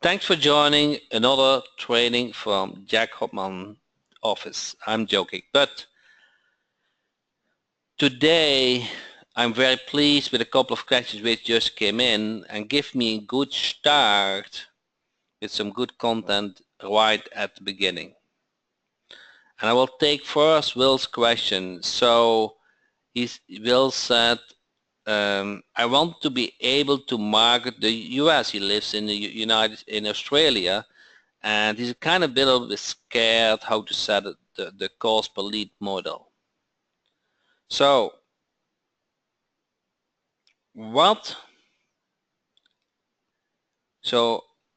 Thanks for joining another training from Jack Hopman office. I'm joking, but today I'm very pleased with a couple of questions which just came in and give me a good start with some good content right at the beginning. And I will take first Will's question. So Will said, I want to be able to market the US. He lives in in Australia, and he's kind of a bit scared how to set the cost per lead model. So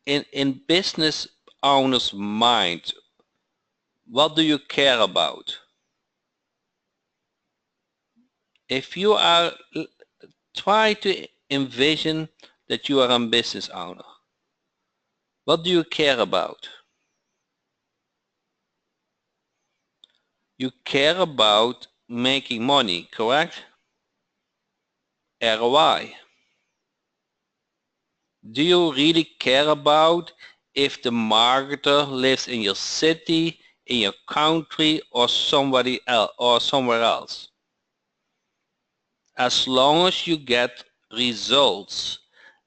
in business owner's mind, what do you care about? If you are, try to envision that you are a business owner. What do you care about? You care about making money, correct? ROI. Do you really care about if the marketer lives in your city, in your country, or somewhere else? As long as you get results,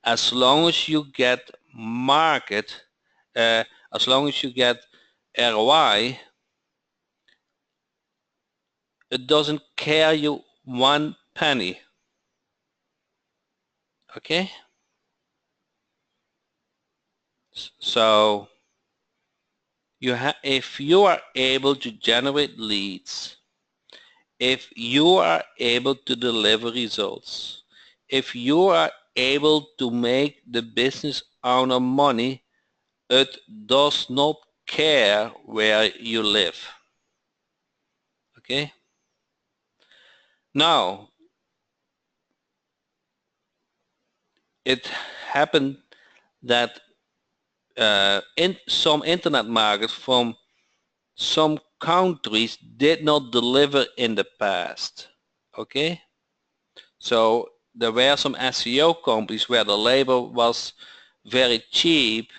as long as you get as long as you get ROI, it doesn't care you one penny. Okay? So if you are able to generate leads, if you are able to deliver results, if you are able to make the business owner money, it does not care where you live. Okay? Now, it happened that in some internet markets from some countries did not deliver in the past. Okay? So there were some SEO companies where the labor was very cheap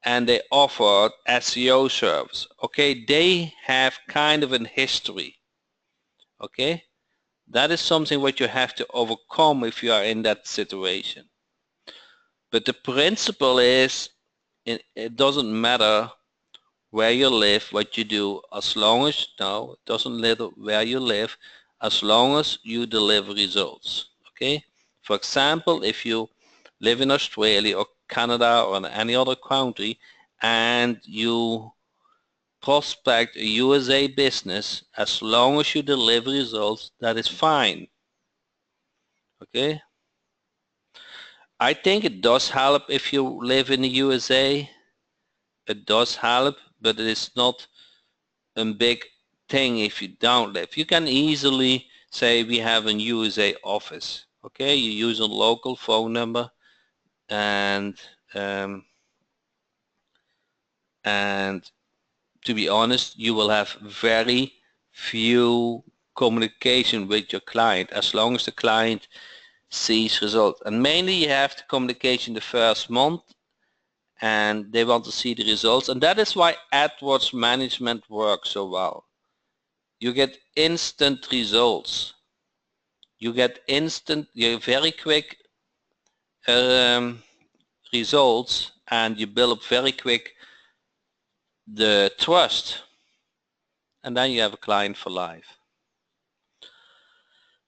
and they offered SEO service. Okay, they have kind of an history. Okay, that is something what you have to overcome if you are in that situation. But the principle is it doesn't matter where you live, what you do, as long as, no, it doesn't matter where you live, as long as you deliver results. Okay, for example, if you live in Australia or Canada or in any other country and you prospect a USA business, as long as you deliver results, that is fine. Okay, I think it does help if you live in the USA. It does help, but it is not a big thing if you don't live. You can easily say we have a USA office. Okay, you use a local phone number, and to be honest, you will have very few communication with your client as long as the client sees results. And mainly you have the communication the first month, and they want to see the results, and that is why AdWords management works so well. You get instant results. You get very quick results, and you build up very quick the trust, and then you have a client for life.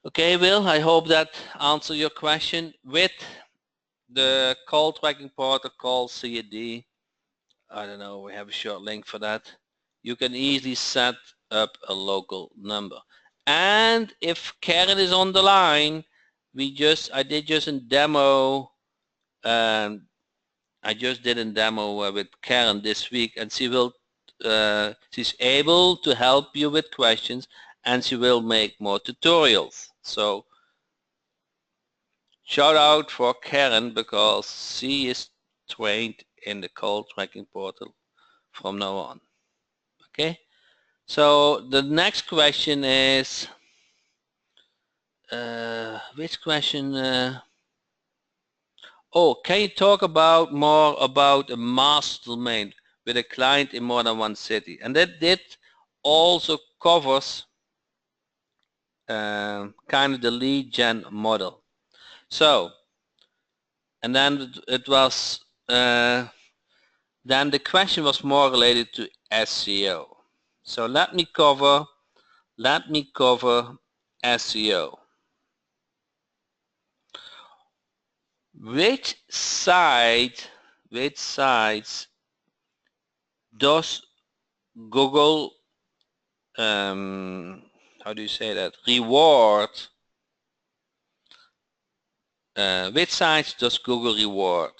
Okay, Will, I hope that answers your question. With the call tracking protocol CAD, I don't know, we have a short link for that. You can easily set up a local number. And if Karen is on the line, I did just a demo. I just did a demo with Karen this week, and she's able to help you with questions, and she will make more tutorials. So shout out for Karen, because she is trained in the call tracking portal from now on. Okay, so the next question is which question? oh, can you talk about more about a master domain with a client in more than one city? And that also covers kind of the lead gen model. So, and then it was then the question was more related to SEO. So let me cover SEO. Which sites does Google how do you say that, reward, which sites does Google reward?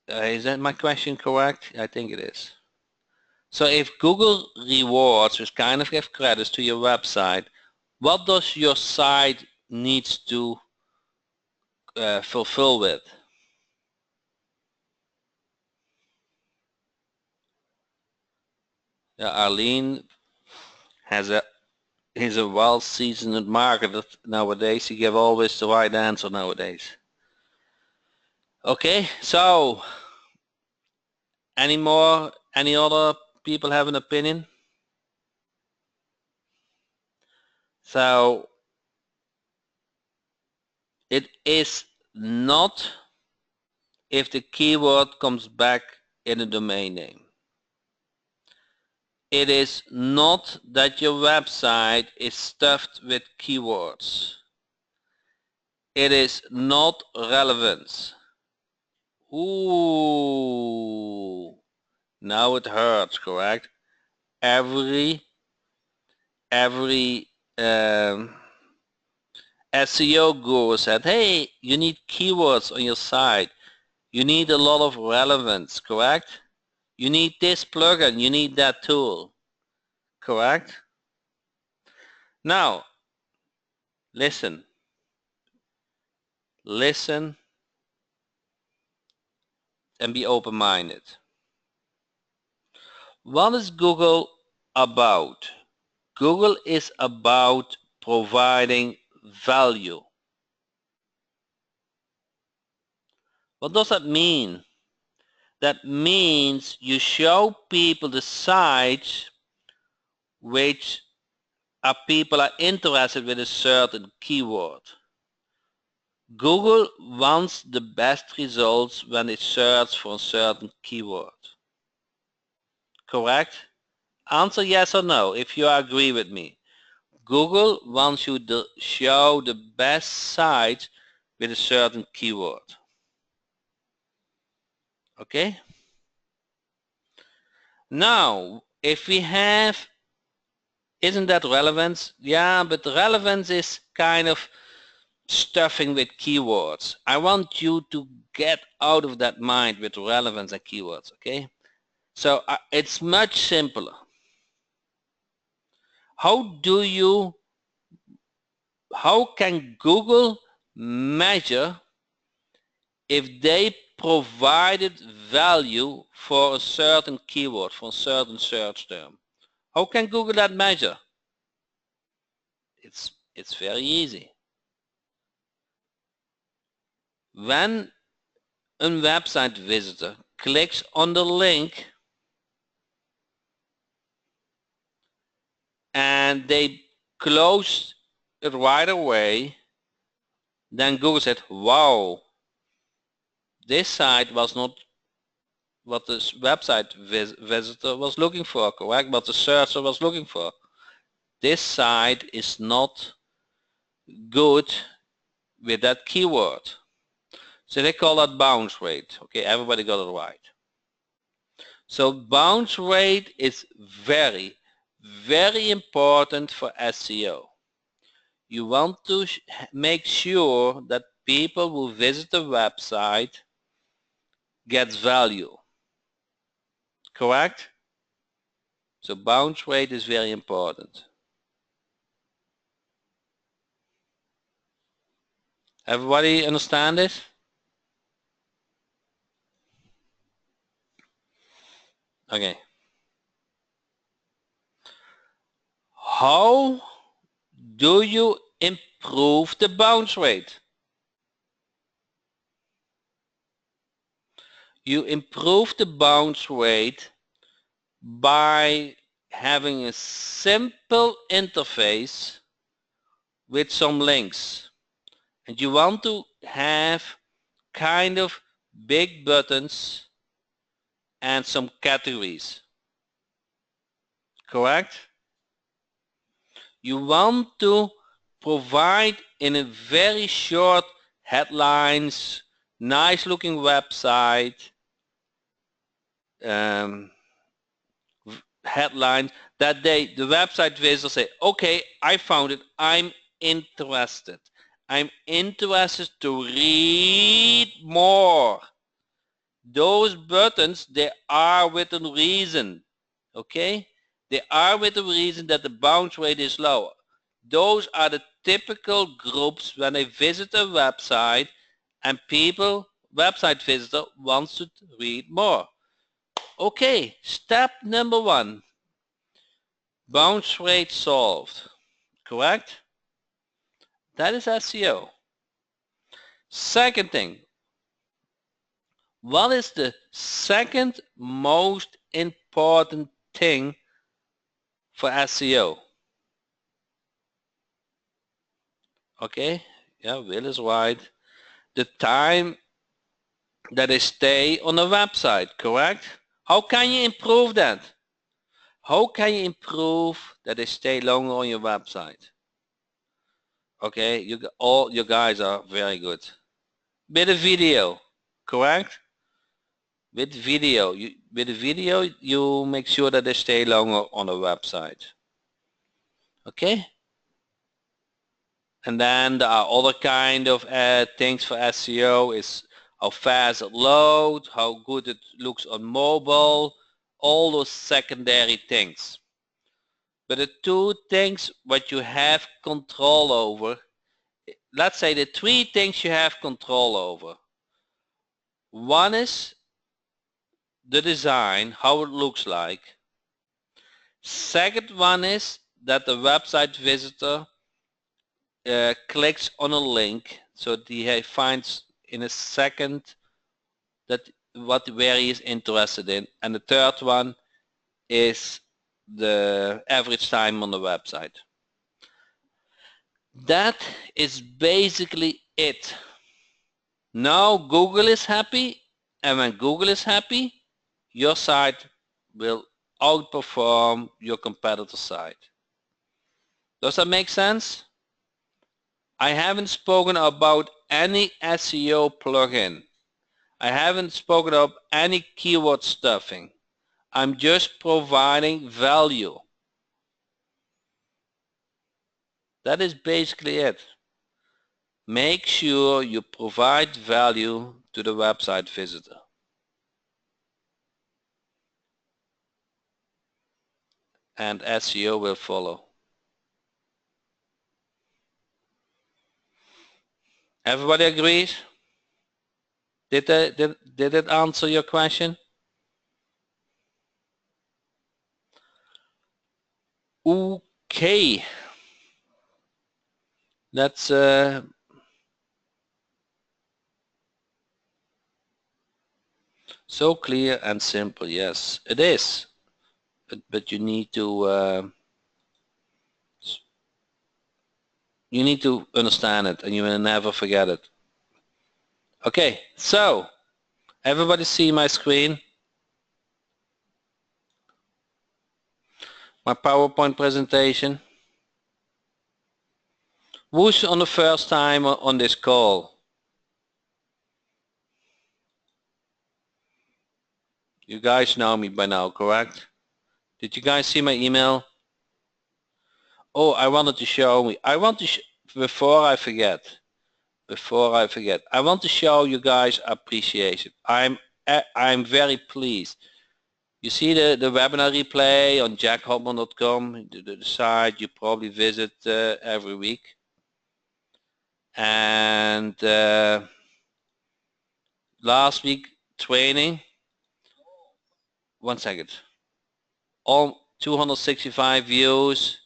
Is that my question correct? I think it is. So if Google rewards, which kind of give credits to your website, what does your site needs to fulfill with? Arlene is a well-seasoned marketer nowadays. He gives always the right answer nowadays. Okay, so any other people have an opinion? So it is not if the keyword comes back in a domain name. It is not that your website is stuffed with keywords. It is not relevance. Ooh, now it hurts, correct? Every SEO guru said, hey, you need keywords on your site. You need a lot of relevance, correct? You need this plugin, you need that tool, correct? Now, listen and be open-minded. What is Google about? Google is about providing value. What does that mean? That means you show people the sites which people are interested with a certain keyword. Google wants the best results when they search for a certain keyword. Correct? Answer yes or no if you agree with me. Google wants you to show the best sites with a certain keyword. Okay? Now, if we have, isn't that relevance? Yeah, but relevance is kind of stuffing with keywords. I want you to get out of that mind with relevance and keywords, okay? So it's much simpler. How can Google measure if they provided value for a certain keyword, for a certain search term? How can Google that measure? It's very easy. When a website visitor clicks on the link and they close it right away, then Google said, wow, this site was not what this website visitor was looking for, correct? What the searcher was looking for. This site is not good with that keyword. So they call that bounce rate. Okay, everybody got it right. So bounce rate is very, very important for SEO. You want to make sure that people who visit the website gets value. Correct? So bounce rate is very important. Everybody understand this? Okay. How do you improve the bounce rate? You improve the bounce rate by having a simple interface with some links. And you want to have kind of big buttons and some categories. Correct? You want to provide in a very short headlines, nice looking website, headline that the website visitor say, okay, I found it, I'm interested. I'm interested to read more. Those buttons, they are with a reason, okay? They are with a reason that the bounce rate is lower. Those are the typical groups when they visit a website and people, website visitor, wants to read more. Okay, step number 1. Bounce rate solved. Correct? That is SEO. Second thing. What is the second most important thing for SEO? Okay, yeah, Will is right. The time that they stay on a website, correct? How can you improve that? How can you improve that they stay longer on your website? Okay, all you guys are very good. With a video, correct? With video, you make sure that they stay longer on the website. Okay? And then there are other kind of things for SEO is how fast it loads, how good it looks on mobile, all those secondary things. But the two things what you have control over, let's say the 3 things you have control over. One is the design, how it looks like. Second one is that the website visitor clicks on a link so that he finds in a second that where he is interested in. And the third one is the average time on the website. That is basically it. Now Google is happy, and when Google is happy, your site will outperform your competitor site. Does that make sense? I haven't spoken about any SEO plugin. I haven't spoken of any keyword stuffing. I'm just providing value. That is basically it. Make sure you provide value to the website visitor. And SEO will follow. Everybody agrees? Did it answer your question? Okay. Let's so clear and simple. Yes, it is. But you need to understand it, and you will never forget it. Okay, so everybody see my screen? My PowerPoint presentation? Who's on the first time on this call? You guys know me by now, correct? Did you guys see my email? Oh, I wanted to show me. Before I forget, I want to show you guys appreciation. I'm very pleased. You see the webinar replay on jackhopman.com, the site you probably visit every week. And last week training, 1 second, all 265 views.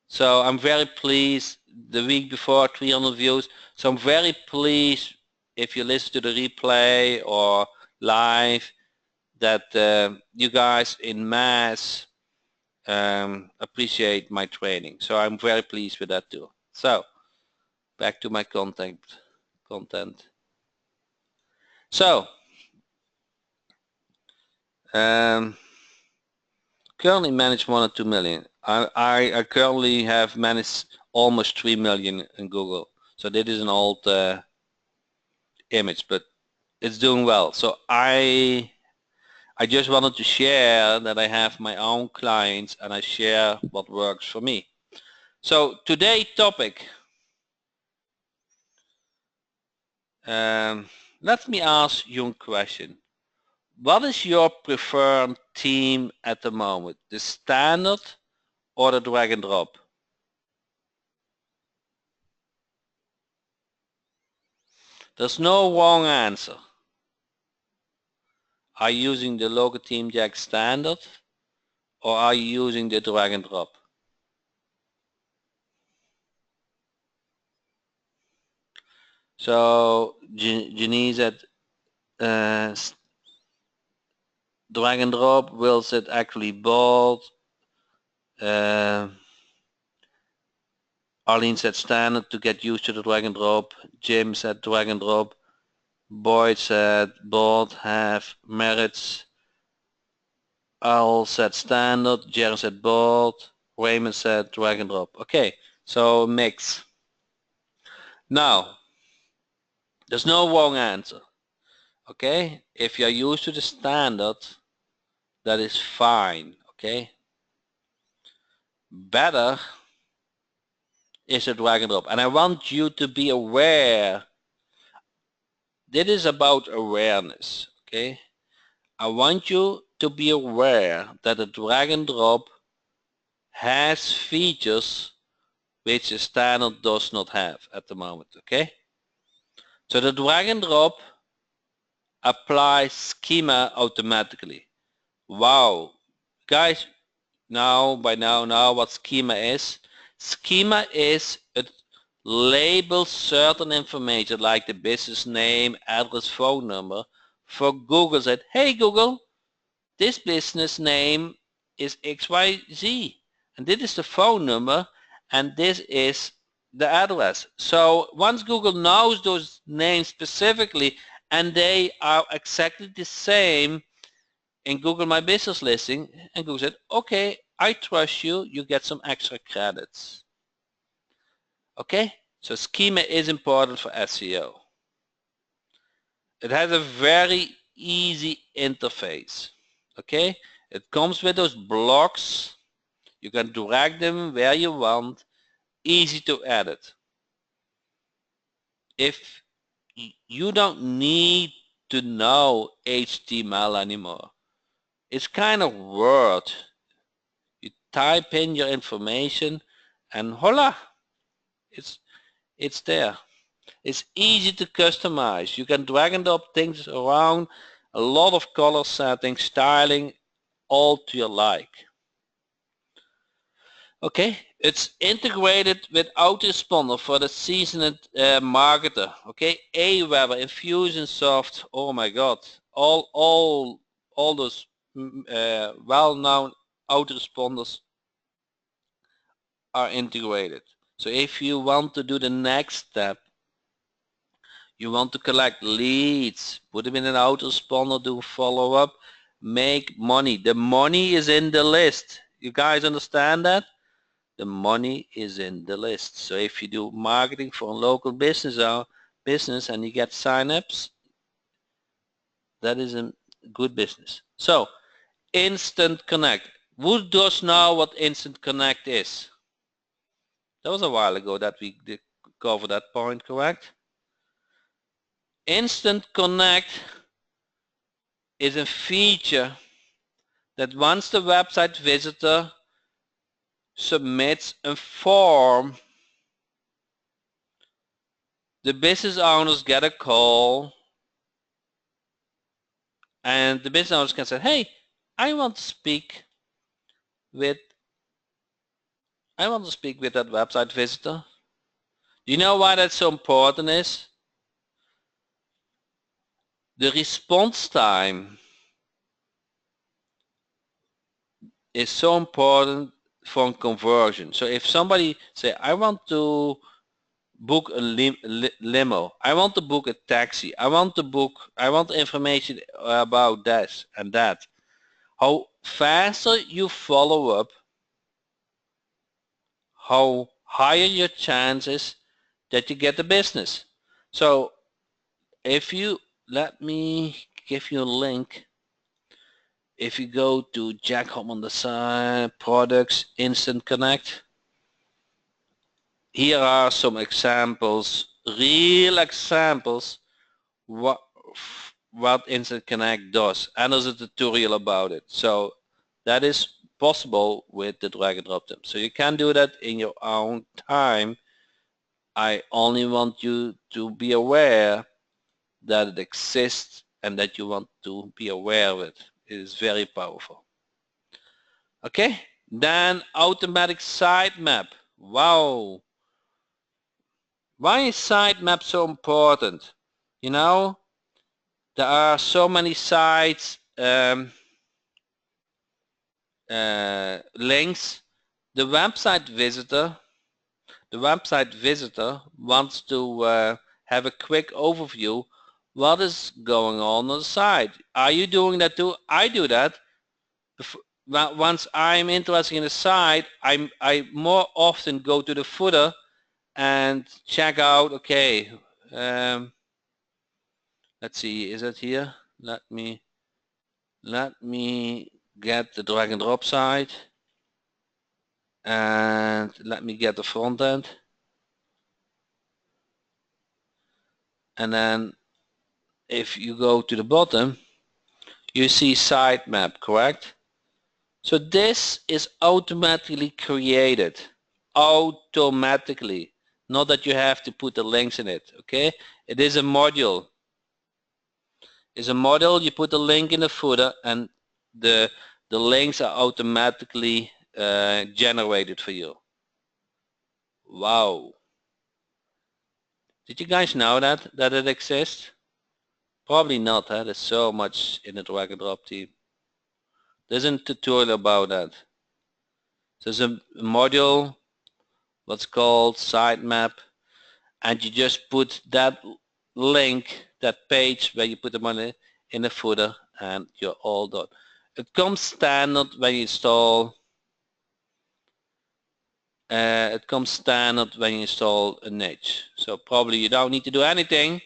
So I'm very pleased. The week before 300 views. So I'm very pleased if you listen to the replay or live, that you guys in mass appreciate my training. So I'm very pleased with that too. So back to my content. So currently manage 1 or 2 million. I currently have managed almost 3 million in Google. So this is an old image, but it's doing well. So I just wanted to share that I have my own clients and I share what works for me. So today's topic, let me ask you a question. What is your preferred theme at the moment? The standard or the drag and drop? There's no wrong answer. Are you using the local theme jack standard or are you using the drag and drop? So Janine said drag and drop. Will said actually bold. Arlene said standard to get used to the drag and drop. Jim said drag and drop. Boyd said bold have merits. Al said standard. Jaron said bold. Raymond said drag and drop. Okay, so mix. Now, there's no wrong answer. Okay, if you're used to the standard, that is fine. Okay, better is a drag and drop, and I want you to be aware. This is about awareness. Okay, I want you to be aware that a drag and drop has features which a standard does not have at the moment. Okay, so the drag and drop applies schema automatically. Wow, guys, by now what schema is. Schema is it labels certain information like the business name, address, phone number. For Google said, hey Google, this business name is XYZ and this is the phone number and this is the address. So once Google knows those names specifically and they are exactly the same in Google My Business listing, and Google said, okay, I trust you, you get some extra credits. Okay, so schema is important for SEO. It has a very easy interface. Okay, it comes with those blocks. You can drag them where you want, easy to edit. If you don't need to know HTML anymore, it's kind of Word. You type in your information and voila, it's there. It's easy to customize. You can drag and drop things around, a lot of color settings, styling, all to your like. Okay, it's integrated with Autoresponder for the seasoned marketer. Okay, Aweber, Infusionsoft, oh my god, all those well-known autoresponders are integrated. So if you want to do the next step, you want to collect leads, put them in an autoresponder, do follow-up, make money. The money is in the list. You guys understand that? The money is in the list. So if you do marketing for a local business and you get sign-ups, that is a good business. So Instant Connect. Who does know what Instant Connect is? That was a while ago that we did cover that point, correct? Instant Connect is a feature that once the website visitor submits a form, the business owners get a call and the business owners can say, hey, I want to speak with that website visitor. Do you know why that's so important is? The response time is so important for conversion. So if somebody say, I want to book a limo, I want to book a taxi, I want information about this and that. How faster you follow up, how higher your chances that you get the business. So if you, let me give you a link. If you go to Jack Hopman Design Products Instant Connect, here are some examples, real examples, what Instant Connect does, and there's a tutorial about it. So that is possible with the drag and drop them. So you can do that in your own time. I only want you to be aware that it exists and that you want to be aware of it. It is very powerful. Okay, then automatic sitemap. Wow. Why is sitemap so important? You know, there are so many sites, links. The website visitor wants to have a quick overview what is going on the site. Are you doing that too? I do that. Once I'm interested in a site, I more often go to the footer and check out, okay, let's see, is it here? Let me get the drag and drop site, and let me get the front end, and then if you go to the bottom, you see sitemap, correct? So this is automatically created, automatically, not that you have to put the links in it, okay? It is a module. It's a module, you put the link in the footer, and the links are automatically generated for you. Wow. Did you guys know that it exists? Probably not, huh? There's so much in the drag and drop team. There's a tutorial about that. So there's a module, what's called sitemap, and you just put that link, that page where you put the money in the footer, and you're all done. It comes standard when you install a niche. So probably you don't need to do anything,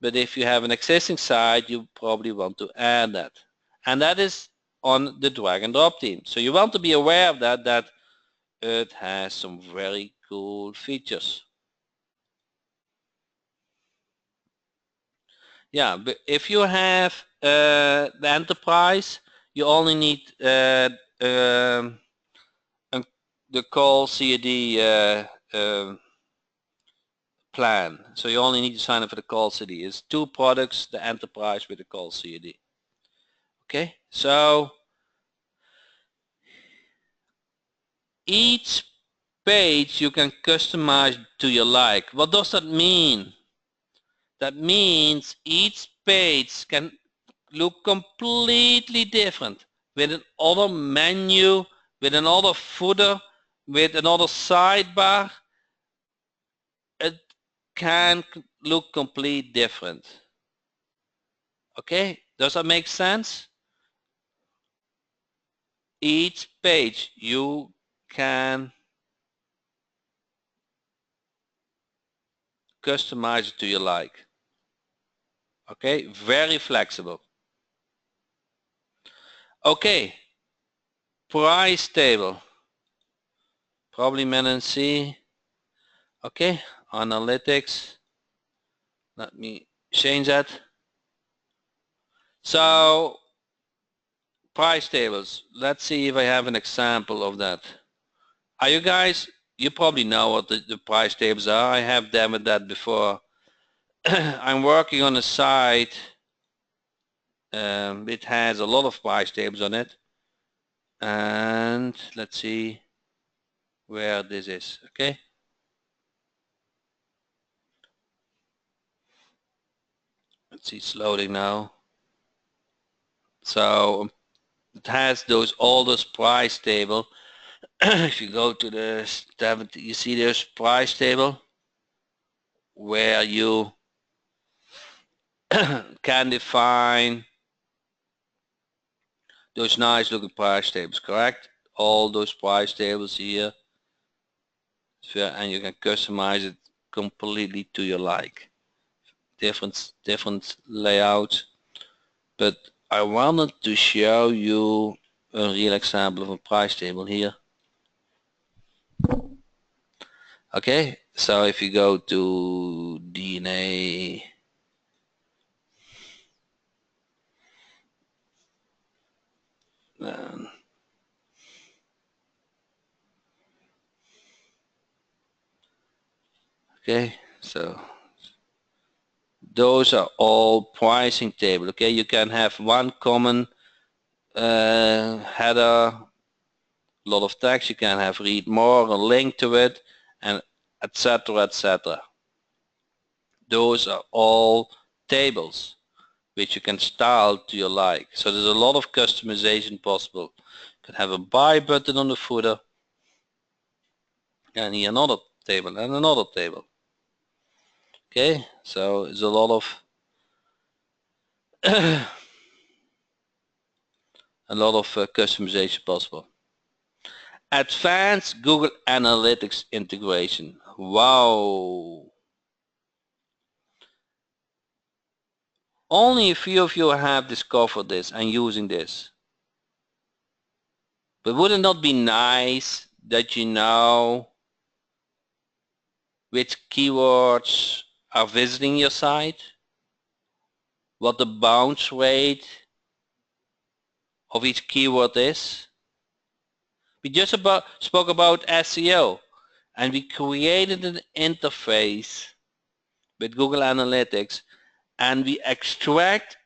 but if you have an existing site, you probably want to add that. And that is on the drag and drop team. So you want to be aware of that it has some very cool features. Yeah, but if you have the enterprise, you only need the call CAD plan. So you only need to sign up for the call CAD. It's 2 products, the enterprise with the call CAD. Okay, so each page you can customize to your like. What does that mean? That means each page can look completely different, with another menu, with another footer, with another sidebar. It can look completely different. Okay, does that make sense? Each page you can customize it to your like. Okay, very flexible. Okay, price table, probably C. Okay, analytics, let me change that. So price tables, let's see if I have an example of that. Are you guys, you probably know what the price tables are. I have demoed that before. I'm working on a site, it has a lot of price tables on it, and let's see where this is. Okay, let's see, it's loading now. So it has all those price table. If you go to the 70, you see there's price table where you can define those nice looking price tables, correct? All those price tables here, and you can customize it completely to your like. Different layouts, but I wanted to show you a real example of a price table here. Okay, so if you go to DNA, okay, so those are all pricing table. Okay, you can have one common header, a lot of text. You can have read more, a link to it, and etc. etc. Those are all tables which you can style to your like. So there's a lot of customization possible. You can have a buy button on the footer, and here another table and another table. Okay, so there's a lot of customization possible. Advanced Google Analytics Integration. Wow. Only a few of you have discovered this and using this. But would it not be nice that you know which keywords are visiting your site? What the bounce rate of each keyword is? We just spoke about SEO, and we created an interface with Google Analytics, and we extract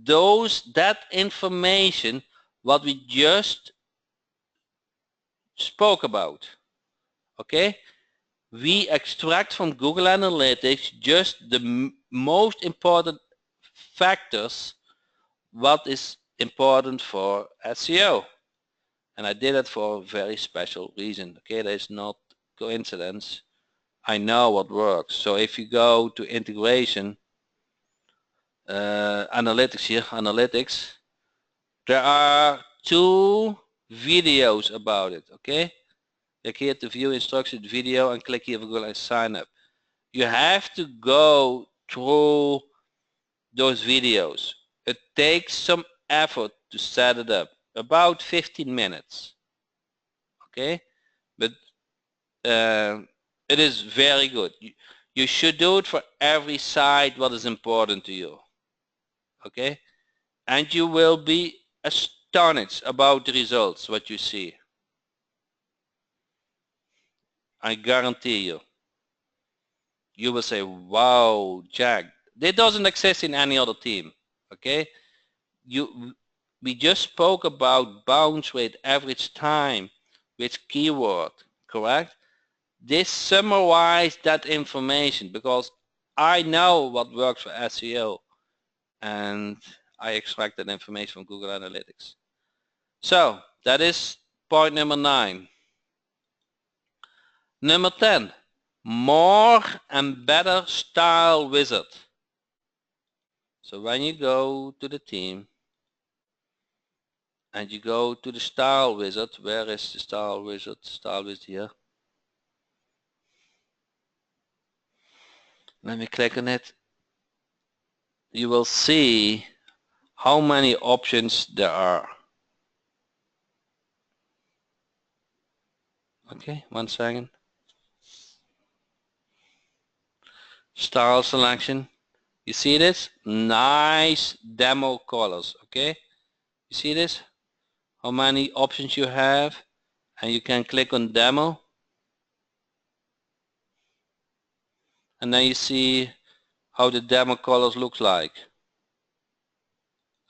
that information what we just spoke about. Okay, we extract from Google Analytics just the most important factors what is important for SEO, and I did it for a very special reason. Okay, that is not coincidence. I know what works. So if you go to integration, analytics here, analytics, there are 2 videos about it. Okay, click here to view instructions video and click here for Google and sign up. You have to go through those videos. It takes some effort to set it up, about 15 minutes. Okay, but it is very good. You should do it for every site what is important to you. Okay, and you will be astonished about the results what you see. I guarantee you. You will say, wow, Jack, that doesn't exist in any other team. Okay, we just spoke about bounce rate, average time, which keyword, correct? This summarized that information because I know what works for SEO, and I extract that information from Google Analytics. So that is point number 9. Number 10, more and better style wizard. So when you go to the team and you go to the style wizard, where is the style wizard? Style wizard here. Let me click on it. You will see how many options there are. Okay, 1 second. Style selection. You see this? Nice demo colors. Okay, you see this? How many options you have, and you can click on demo, and then you see how the demo colors look like.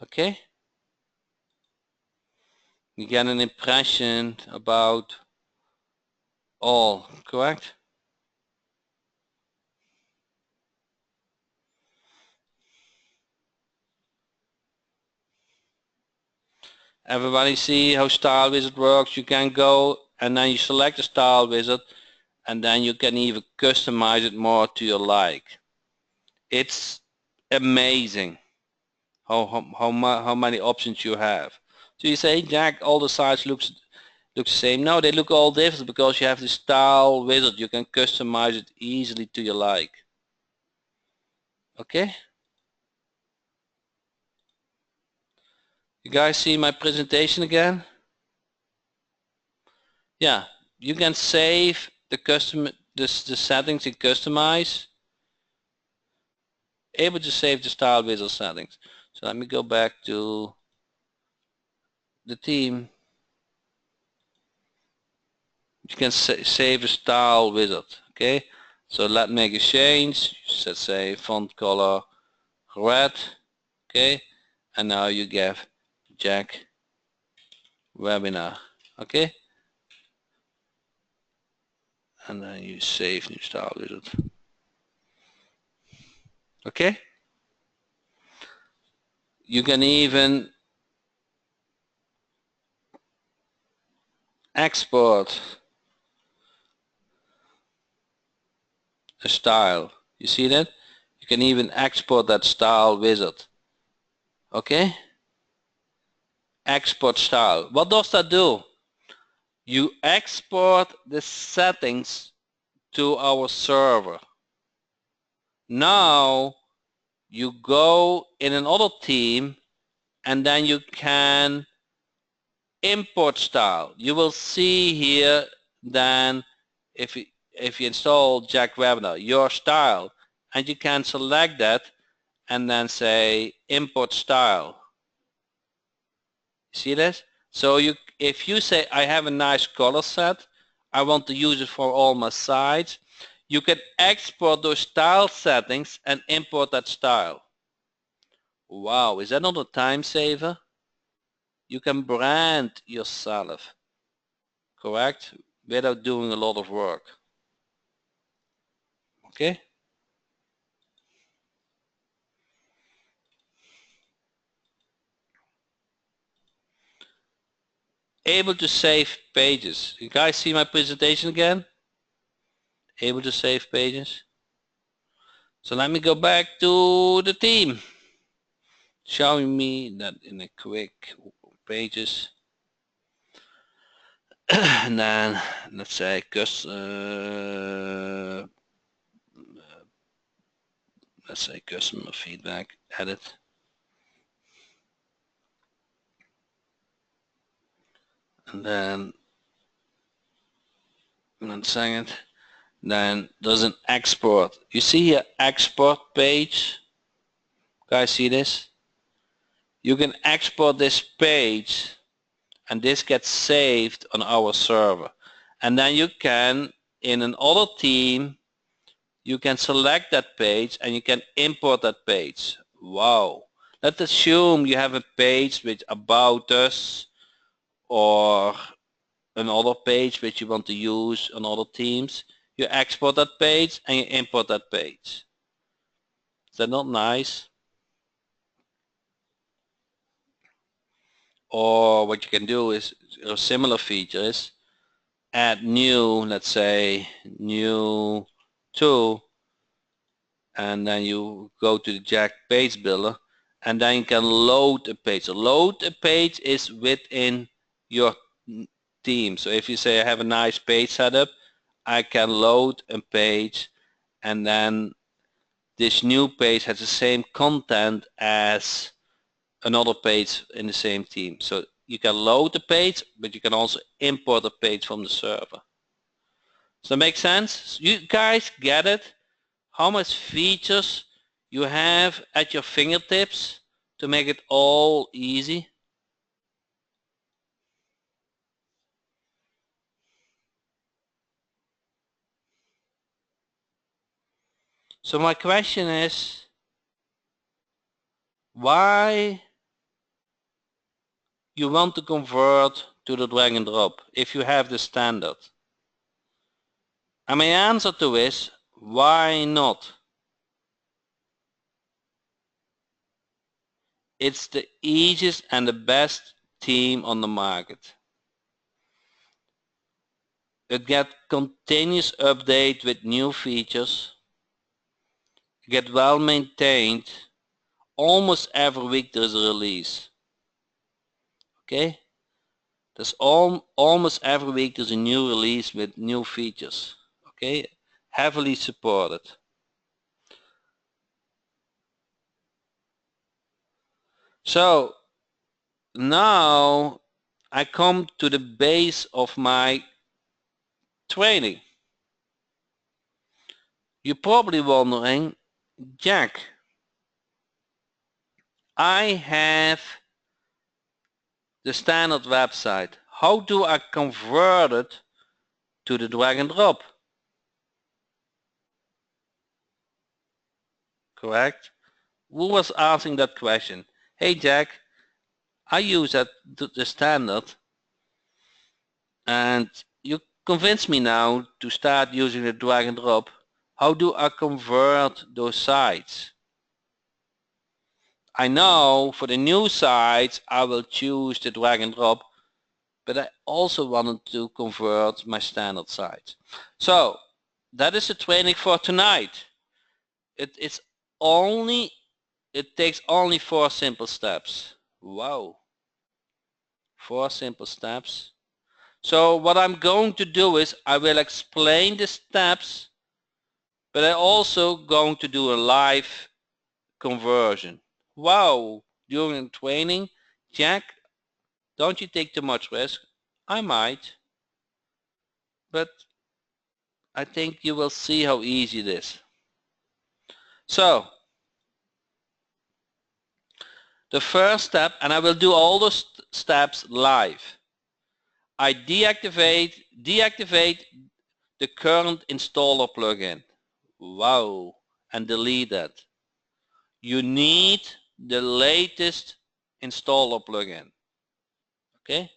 Okay, you get an impression about all, correct? Everybody see how Style Wizard works? You can go and then you select the Style Wizard and then you can even customize it more to your like. It's amazing how many options you have. So you say, Jack, all the sites looks the same. No, they look all different because you have the Style Wizard. You can customize it easily to your like. Okay? You guys see my presentation again? Yeah, you can save the settings in customize. Able to save the Style Wizard settings. So let me go back to the theme. You can save a Style Wizard. Okay, so let's make a change. Let's say font color red. Okay, and now you give Jack webinar. Okay, and then you save new Style Wizard. Okay, you can even export a style. You see that? You can even export that Style Wizard. Okay, export style. What does that do? You export the settings to our server. Now you go in another theme and then you can import style. You will see here then if you install Jack Webinar, your style, and you can select that and then say import style. See this? So if you say I have a nice color set, I want to use it for all my sites, you can export those style settings and import that style. Wow, is that not a time saver? You can brand yourself, correct? Without doing a lot of work. Okay? Able to save pages. You guys see my presentation again? Able to save pages. So let me go back to the theme. Showing me that in a quick pages. And then let's say customer feedback, edit. And then 1 second. Then there's an export. You see here export page. Guys, see this? You can export this page and this gets saved on our server. And then you can, in another theme, you can select that page and you can import that page. Wow. Let's assume you have a page with about us or another page which you want to use on other themes. You export that page and you import that page. Is that not nice? Or what you can do is a similar feature is add new, let's say new to, and then you go to the Jack page builder and then you can load a page. So load a page is within your theme. So if you say I have a nice page setup, I can load a page and then this new page has the same content as another page in the same theme. So you can load the page, but you can also import the page from the server. Does that make sense? You guys get it? How much features you have at your fingertips to make it all easy? So my question is, why you want to convert to the drag and drop if you have the standard? And my answer to is, why not? It's the easiest and the best theme on the market. It gets continuous update with new features. It gets well maintained. Almost every week there is a release. Okay? There's almost every week there's a new release with new features. Okay? Heavily supported. So now I come to the base of my training. You're probably wondering, Jack, I have the standard website. How do I convert it to the drag and drop? Correct? Who was asking that question? Hey Jack, I use the standard and you convinced me now to start using the drag and drop. How do I convert those sites? I know for the new sites I will choose the drag and drop, but I also wanted to convert my standard sites. So that is the training for tonight. It takes only 4 simple steps. Wow. 4 simple steps. So what I'm going to do is I will explain the steps, but I'm also going to do a live conversion. Wow, during training, Jack, don't you take too much risk? I might, but I think you will see how easy it is. So the first step, and I will do all those steps live. I deactivate the current installer plugin. Wow, and delete that. You need the latest installer plugin. Okay?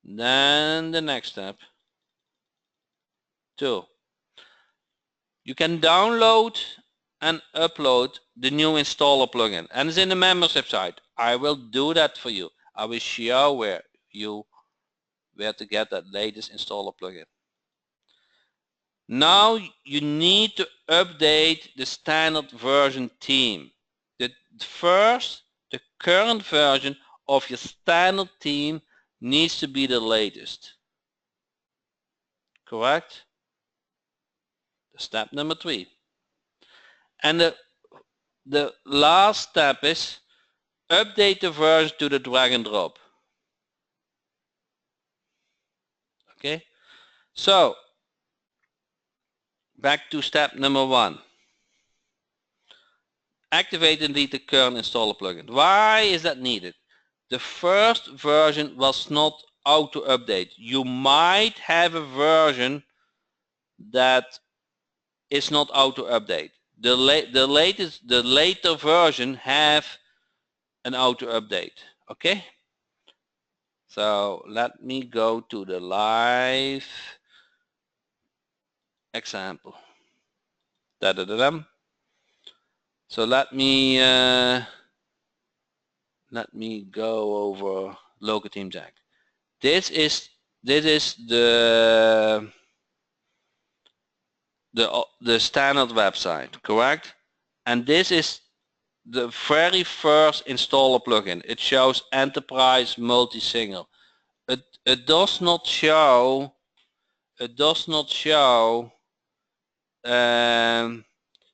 Then the next step. 2. You can download and upload the new installer plugin, and it's in the membership site. I will do that for you. I will show where to get that latest installer plugin. Now you need to update the standard version theme. The current version of your standard theme needs to be the latest. Correct? Step number 3. And the last step is update the version to the drag and drop. Okay? So back to step number 1. Activate and delete the current installer plugin. Why is that needed? The first version was not auto update. You might have a version that is not auto update. The later version have an auto update. Okay? So let me go to the live example. So let me go over local team Jack. This is the standard website, correct? And this is the very first installer plugin. It shows enterprise multi-single. It does not show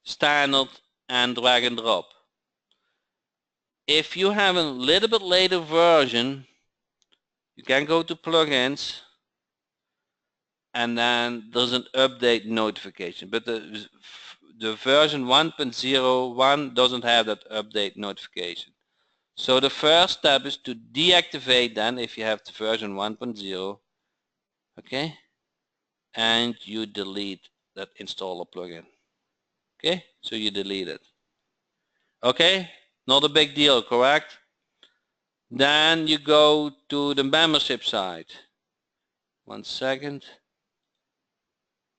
standard and drag and drop. If you have a little bit later version, you can go to plugins and then there's an update notification, but the version 1.01 doesn't have that update notification. So the first step is to deactivate then if you have the version 1.0, okay, and you delete that installer plugin. Okay, so you delete it. Okay, not a big deal, correct? Then you go to the membership site. One second,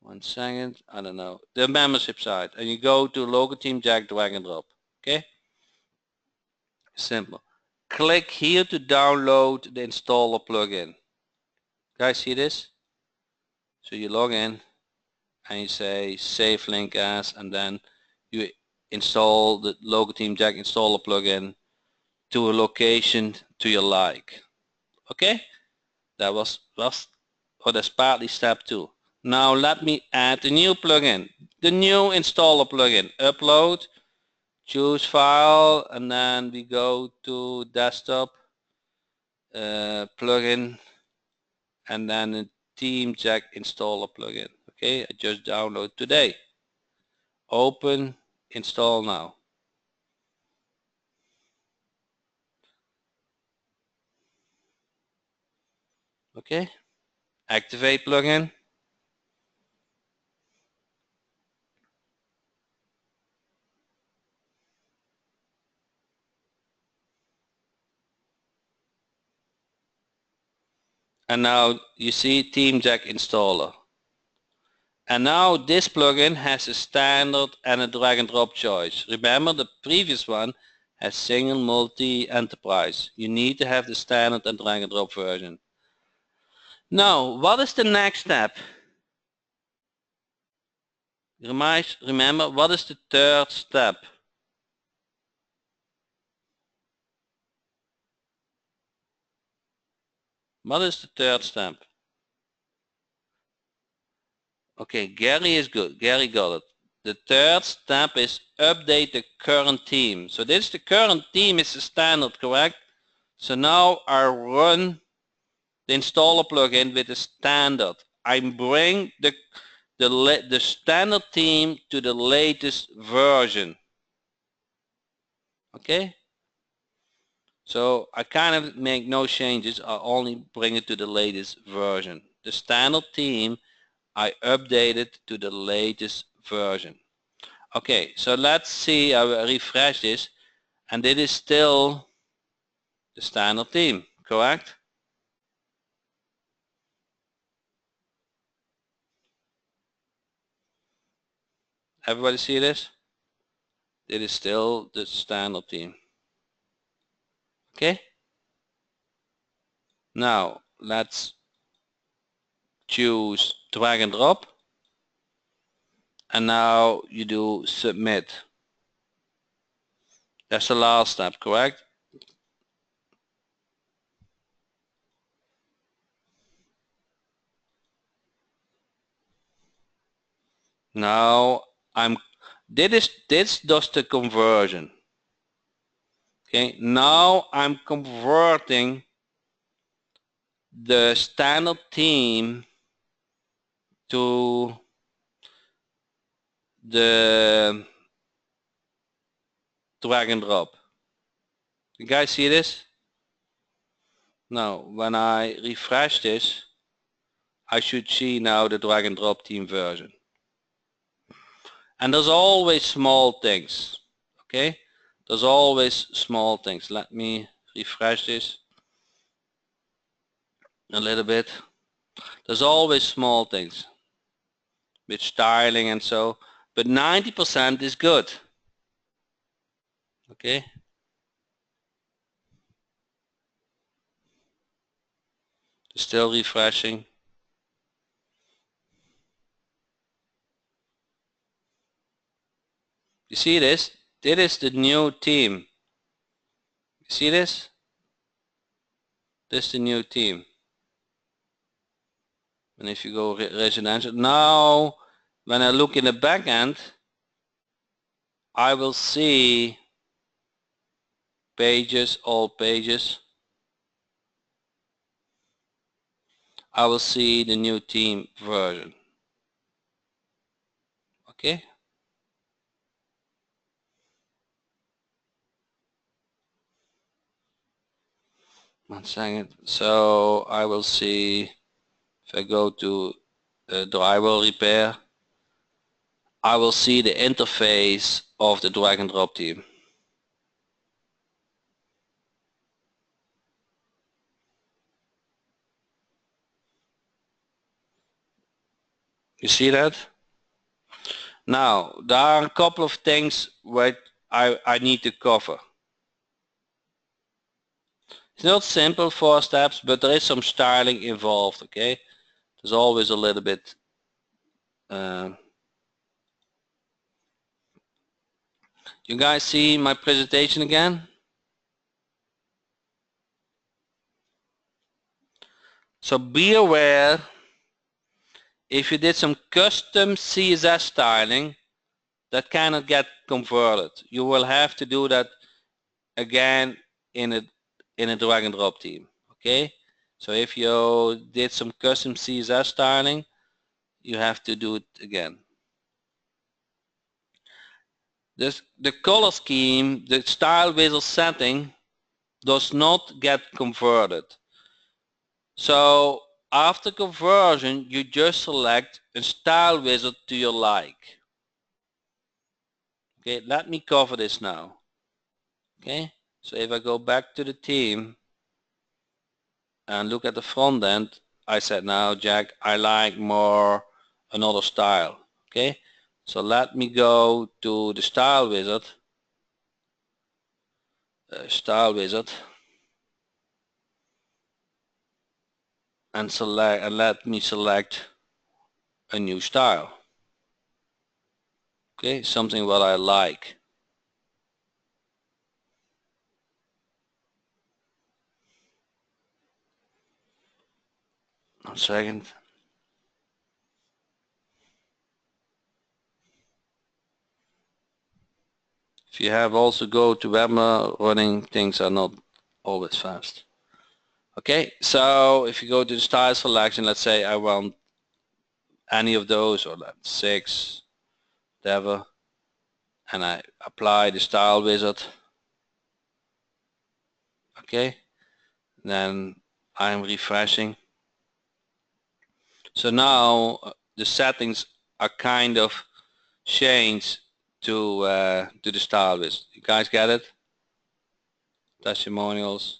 I don't know, the membership site, and you go to local team Jack drag and drop. Okay, simple. click here to download the installer plugin. Guys, see this? So you log in and you say save link as, and then you install the local team jack installer plugin to a location to your like. Okay, that's partly step 2. Now let me add a new plugin, the new installer plugin. Upload, choose file, and then we go to desktop, plugin, and then the team jack installer plugin. Okay, I just download today. Open, install now. Okay, activate plugin. And now you see Team Jack installer. And now this plugin has a standard and a drag and drop choice. Remember, the previous one has single, multi, enterprise. You need to have the standard and drag and drop version. Now, what is the next step? Remember, what is the third step? What is the third step? Okay, Gary is good. Gary got it. The third step is update the current theme. So this, the current theme is the standard, correct? So now I run the installer plugin with the standard. I bring the standard theme to the latest version. Okay? So I kind of make no changes. I only bring it to the latest version. The standard theme, I update it to the latest version. Okay, so let's see. I will refresh this, and it is still the standard theme, correct? Everybody see this? It is still the standard theme. Okay? Now let's choose drag and drop, and now you do submit. That's the last step, correct? Now this does the conversion. Okay, now I'm converting the standard theme to the drag and drop. You guys see this? Now when I refresh this, I should see now the drag and drop theme version. And there's always small things. Okay, there's always small things. Let me refresh this a little bit. There's always small things with styling and so, but 90% is good. Okay, still refreshing. You see this? This is the new theme. You see this? This is the new theme. And if you go residential, now when I look in the back end, I will see pages, all pages. I will see the new theme version. Okay. One second. So I will see, if I go to drywall repair, I will see the interface of the drag and drop theme. You see that? Now, there are a couple of things what I need to cover. It's not simple 4 steps, but there is some styling involved, okay? There's always a little bit you guys see my presentation again? So be aware, if you did some custom CSS styling, that cannot get converted. You will have to do that again in a drag and drop team, okay? So if you did some custom CSS styling, you have to do it again. The color scheme, the style wizard setting, does not get converted. So after conversion, you just select a style wizard to your like. Okay, let me cover this now. Okay, so if I go back to the team and look at the front end, I said now, Jack, I like more another style. Okay, so let me go to the style wizard. And let me select a new style. Okay, something what I like. One second. If you have also go to Webma, running things are not always fast. Okay, so if you go to the style selection, let's say I want any of those, or let's 6, whatever, and I apply the style wizard. Okay, then I'm refreshing. So now the settings are kind of changed to the style wizard. You guys get it? Testimonials.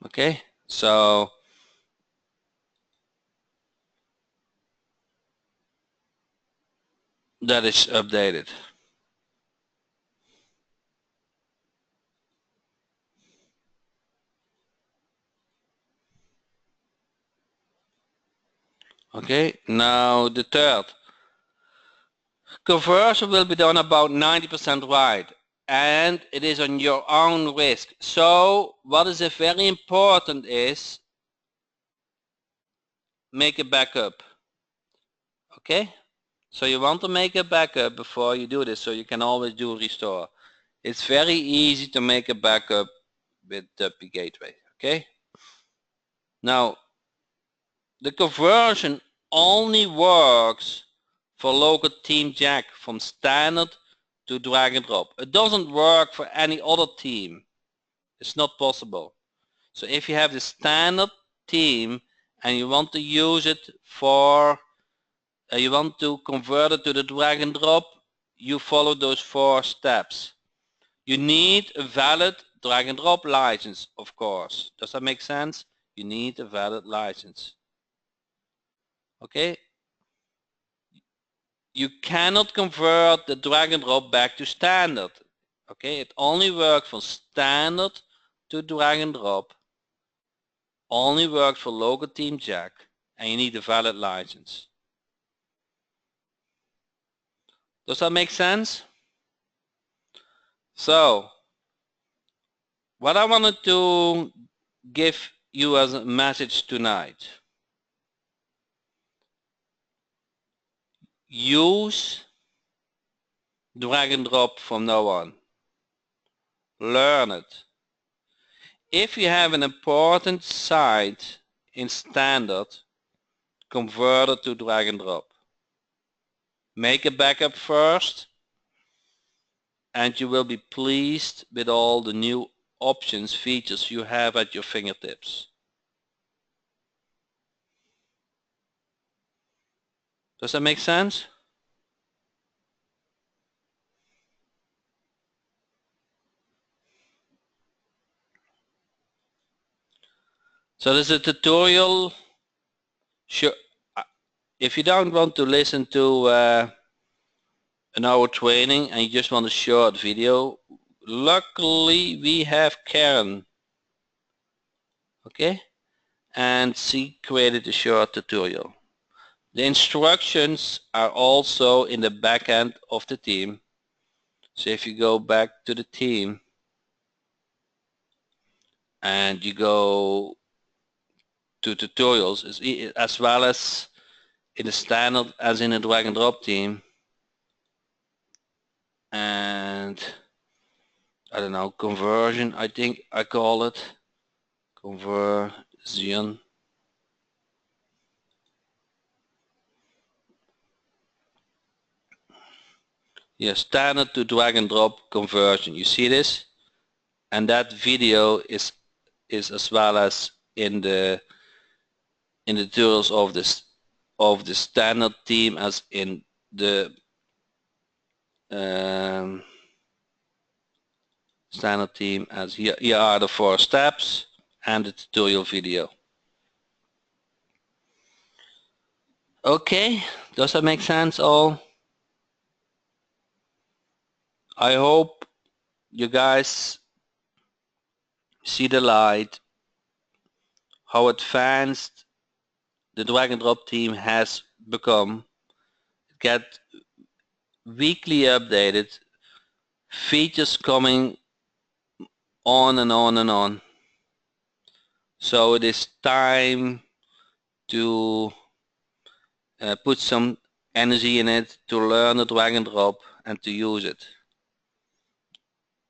Okay, so that is updated. Okay, now the third. Conversion will be done about 90% right, and it is on your own risk. So what is very important is make a backup. Okay, so you want to make a backup before you do this, so you can always do restore. It's very easy to make a backup with wpgateway. Okay, now the conversion only works for local team Jack from standard to drag and drop. It doesn't work for any other team. It's not possible. So if you have the standard team and you want to use it for, you want to convert it to the drag and drop, you follow those 4 steps. You need a valid drag and drop license, of course. Does that make sense? You need a valid license. Okay? You cannot convert the drag and drop back to standard. Okay, it only works from standard to drag and drop. Only works for local team Jack, and you need a valid license. Does that make sense? So, what I wanted to give you as a message tonight. Use drag and drop from now on. Learn it. If you have an important site in standard, convert it to drag and drop. Make a backup first, and you will be pleased with all the new options, features you have at your fingertips. Does that make sense? So this is a tutorial. Sure. If you don't want to listen to an hour training and you just want a short video, luckily we have Karen, okay, and she created a short tutorial. The instructions are also in the back end of the theme. So if you go back to the theme and you go to tutorials, as well as in the standard as in the drag and drop theme, and I don't know, conversion, I think I call it conversion. Yeah, standard to drag and drop conversion. You see this? And that video is as well as in the tutorials of the standard theme as in the standard theme as here are the 4 steps and the tutorial video. Okay, does that make sense all? I hope you guys see the light, how advanced the drag and drop theme has become. Get weekly updated, features coming on and on and on. So it is time to put some energy in it, to learn the drag and drop and to use it,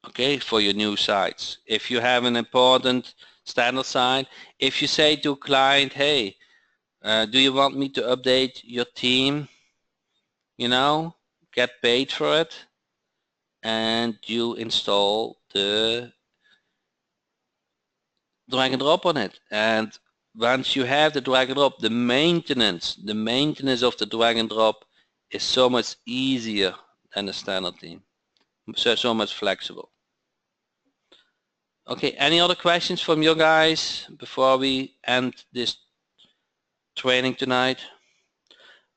okay, for your new sites. If you have an important standard site, if you say to a client, hey, do you want me to update your theme, you know, get paid for it, and you install the drag and drop on it. And once you have the drag and drop, the maintenance of the drag and drop is so much easier than the standard theme. So much flexible. Okay, any other questions from you guys before we end this training tonight?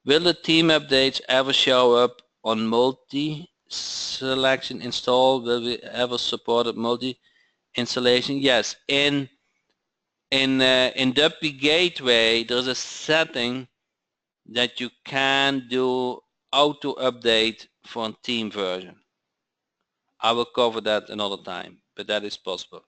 Will the theme updates ever show up on multi-selection install? Will we ever support multi-installation? Yes, in wpgateway there's a setting that you can do auto update for a theme version. I will cover that another time, but that is possible.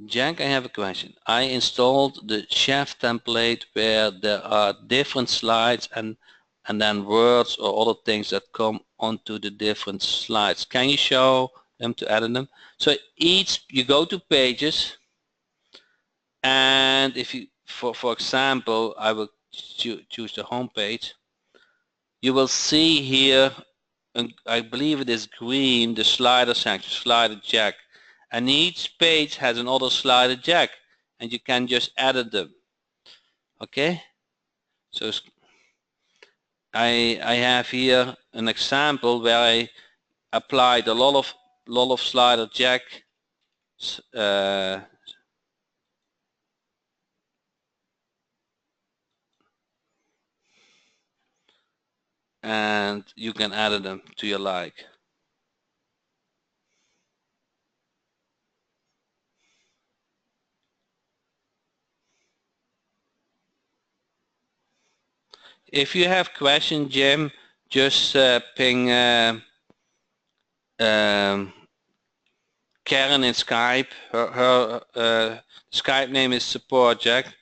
Jack, I have a question. I installed the chef template where there are different slides and then words or other things that come onto the different slides. Can you show them to edit them? So you go to pages, and if you, for example, I will choose the home page. You will see here, and I believe it is green, the slider section, slider jack. And each page has another slider jack, and you can just edit them. Okay, so I have here an example where I applied a lot of slider jack and you can edit them to your like. If you have questions, Jim, just ping Karen in Skype. Her Skype name is support Jack.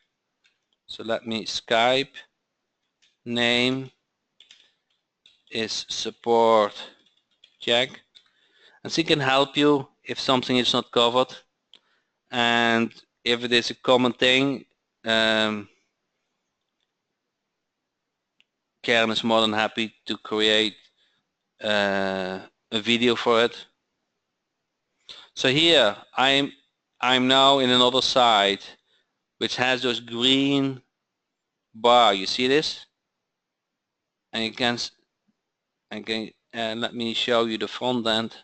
So let me Skype name is support Jack, and she can help you if something is not covered, and if it is a common thing, Karen is more than happy to create a video for it. So here I'm now in another site which has those green bar. You see this? And you can let me show you the front end.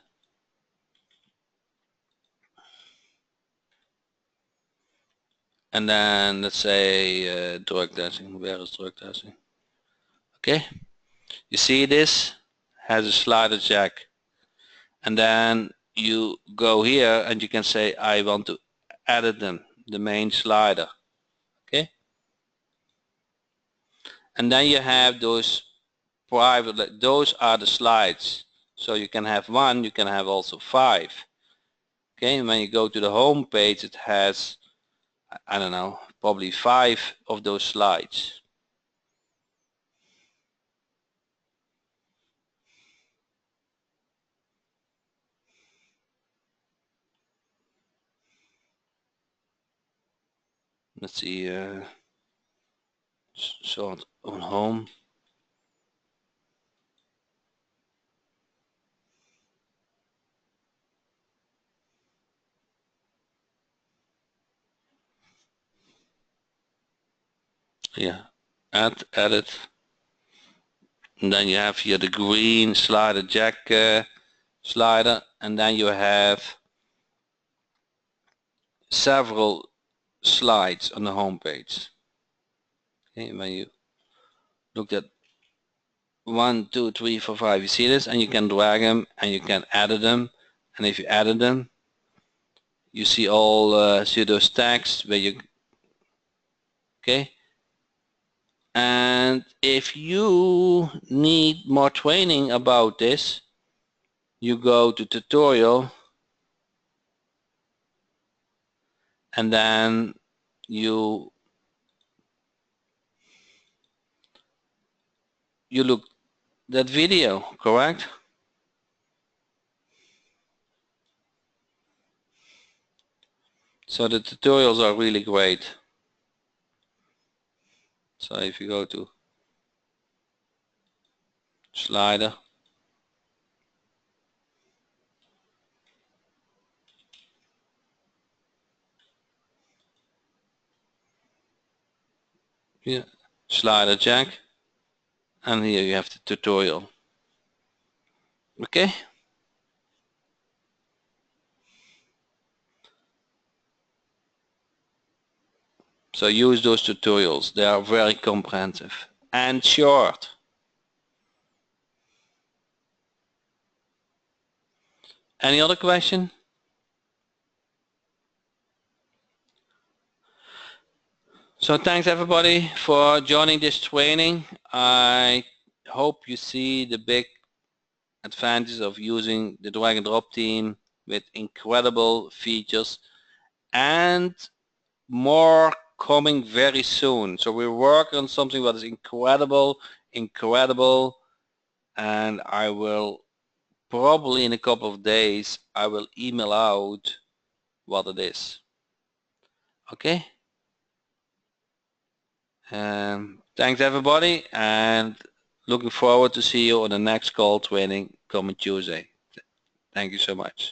and then let's say drug testing. Where is drug testing? Okay, you see this has a slider jack, and then you go here and you can say I want to edit them, the main slider. Okay, and then you have those private, those are the slides. So you can have one, you can have also 5. Okay, and when you go to the home page, it has, I don't know, probably 5 of those slides. Let's see, sort on home. Yeah, add, edit. And then you have here the green slider jack slider, and then you have several slides on the home page. Okay, when you look at 1, 2, 3, 4, 5, you see this, and you can drag them and you can edit them, and if you edit them, you see all see those tags where you, okay, and if you need more training about this, you go to tutorial, and then you look that video, correct? So the tutorials are really great. So if you go to slider, yeah, slider jack, and here you have the tutorial. Okay, so use those tutorials, they are very comprehensive and short. Any other question? So thanks everybody for joining this training. I hope you see the big advantages of using the drag and drop theme with incredible features, and more coming very soon. So we're working on something that is incredible, and I will probably in a couple of days I will email out what it is. Okay. Thanks everybody, and looking forward to see you on the next call training coming Tuesday. Thank you so much.